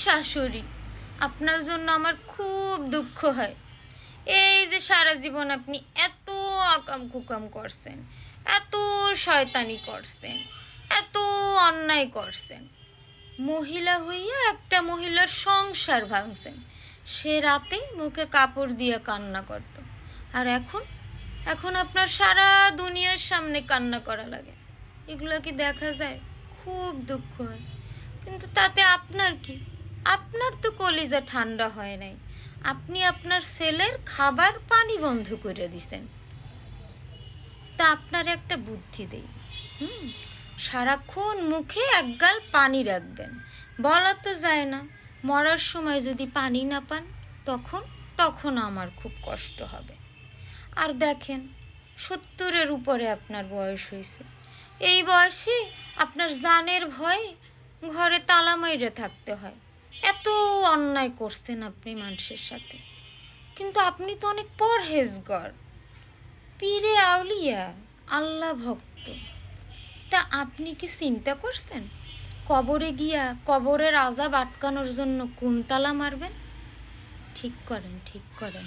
শাশুড়ি, আপনার জন্য আমার খুব দুঃখ হয়। এই যে সারা জীবন আপনি এত আকাম কুকাম করছেন, এত শয়তানি করছেন, এত অন্যায় করছেন, মহিলা হইয়া একটা মহিলার সংসার ভাঙছেন। সে রাতে মুখে কাপড় দিয়ে কান্না করত, আর এখন এখন আপনার সারা দুনিয়ার সামনে কান্না করা লাগে। এগুলো কি দেখা যায়? খুব দুঃখ হয়। কিন্তু তাতে আপনার কি? আপনার তো কলিজা ঠান্ডা হয় নাই। আপনি আপনার ছেলের খাবার পানি বন্ধ করে দিছেন। তা আপনার একটা বুদ্ধি দেই, সারাক্ষণ মুখে একগাল পানি রাখবেন। বলা তো যায় না, মরার সময় যদি পানি না পান তখন তখন আমার খুব কষ্ট হবে। আর দেখেন, 70-এর উপরে আপনার বয়স হয়েছে। এই বয়সে আপনার জানের ভয়ে ঘরে তালা মাইরে থাকতে হয়। এত অন্যায় করছেন আপনি মানুষের সাথে, কিন্তু আপনি তো অনেক পরহেজগার, পীরে আউলিয়া, আল্লাহ ভক্ত। তা আপনি কি চিন্তা করছেন কবরে গিয়া কবরের আযাব আটকানোর জন্য কোন তালা মারবেন? ঠিক করেন, ঠিক করেন।